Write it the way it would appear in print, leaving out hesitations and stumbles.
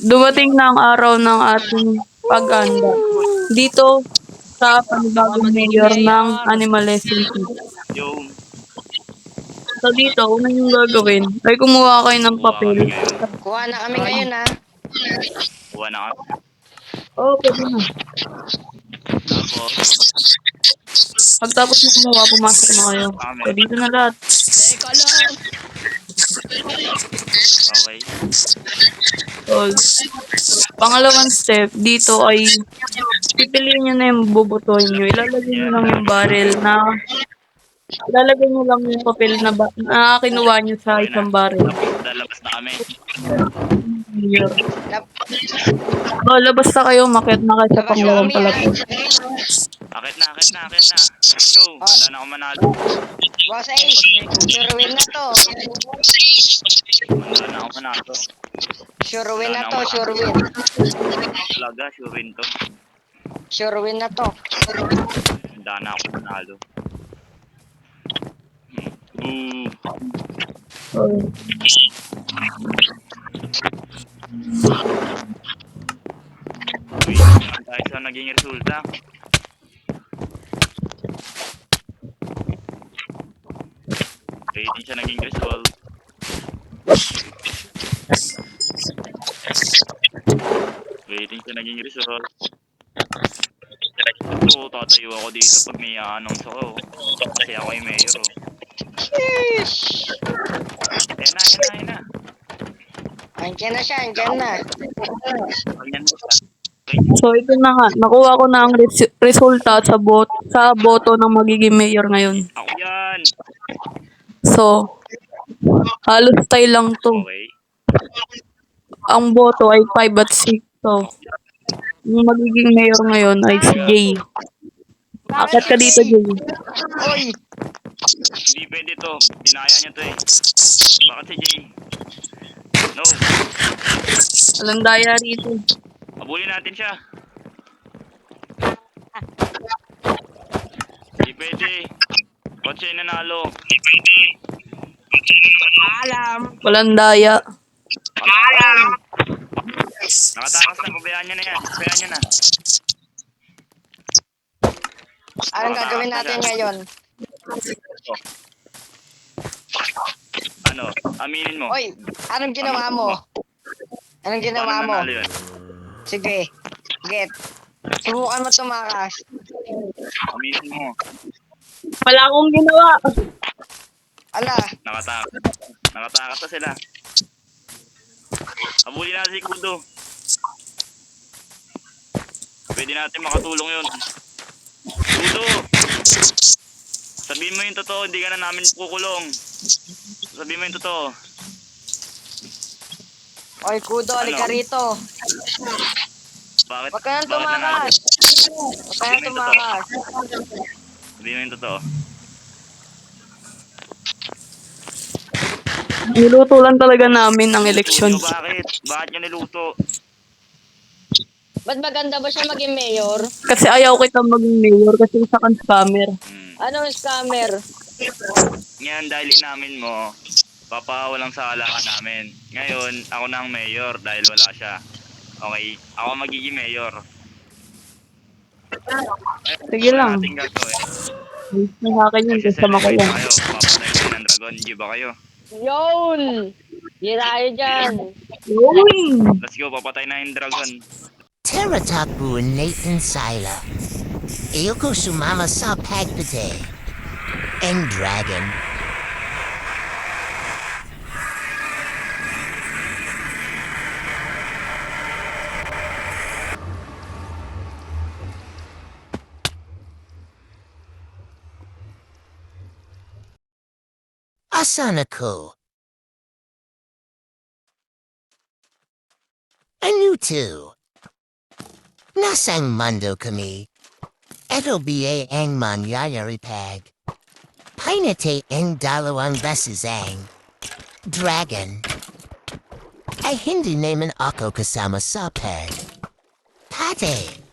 Dumating na ang araw ng ating paghanda. Dito sa Ako panibagong magiging mayor ng mayor. Animal Lesson City. Yung So dito, una yung gagawin ay kumuha kayo ng kuha papel. kami ngayon. Kuha na kami ngayon ha. Kuha na kami. Oo, pwede na. Tapos, Pagtapos mo kumuha, pumasok na kayo. kami. So dito na lahat. Teka lang. Okay. So, pangalawang step, dito ay pipiliin nyo na yung bubutuhin nyo. Ilalagay nyo lang yung barrel na ilalagay nyo lang yung papel na kinuha nyo sa Okay na. isang barrel. Lalabas na kami. Mayor. Lab- Oh, labas na kayo, makiat na kayo sa Labas pangalawang kami, ah. palapag. Akit na. Let's go. Handa na ako manalo. Boss Ace, sure win na to. Handa na ako manalo. Sure win na to, sure win. Talaga, sure win to. Sure win na to. Handa na ako manalo. Boo. Oh. Uy, naman tayo sa naging resulta. Rating siya naging result. Rating siya naging result. Ito, tatayo ako dito pag may announce ako. Kasi ako yung mayor. Oh. Sheesh. Ayan na. Andiyan na siya, andiyan na. Ganyan mo siya. So ito na nga, nakuha ko na ang resulta sa boto ng magiging mayor ngayon. Ako yan. So, halos tayo lang to. Okay. Ang boto ay 5 at 6. So, yung magiging mayor ngayon ay si Jay. Akit ka dito, Jay. Oy, Hindi pwede to. Dinaya niya to eh. Bakit si Jay? No. Walang daya rito. Abulin natin siya. Hindi pwede. Ba't siya yung nanalo? alam. Walang daya. Nakatakas na. Pabayaan niya na yan. Pabayaan niya na. Anong gagawin natin ngayon? Ano? Aminin mo. Oy, anong ginawa mo? Anong ginawa Paano mo? nanalo yun? Sige, get. Subukan mo tumakas. Aminin mo. Wala akong ginawa. Ala, Nakatakas. Nakatakas na sila. Abulin natin si Kudo. Pwede natin makatulong yun. Kudo! Sabihin mo yung totoo, hindi ka na namin kukulong. Sabihin mo yung totoo. oy Kudo, halika rito. Bakit? Huwag ka nang bakit nanalo? tumakas. Huwag ka nang tumakas. Sabihin mo yung totoo. Niluto lang talaga namin ang election. Niluto nyo, bakit? Bakit nyo niluto? Ba't maganda ba siya maging mayor? Kasi ayaw kita maging mayor kasi isa kang scammer. Anong scammer? Ngayon, dahil inamin mo, papawalang sala ka namin. Ngayon, ako na ang mayor dahil wala siya. Okay? Ako magiging mayor. Sige Wala lang. natin gagawin. May akin yun kasi sama ko Celebrate lang. na kayo. Papatay kayo ng dragon. G ba kayo? Yun! Gira kayo dyan. Uy! Let's go, papatay na yung dragon. Teratapu Nathan Sila. Ayoko sumama sa pagpate. And dragon. Asanako. Ano to? Nasang mundo kami. Ito ba ang mangyayari pag? Pinate ang dalawang beses ang dragon. Ay hindi naman ako kasama sa pag. Pate!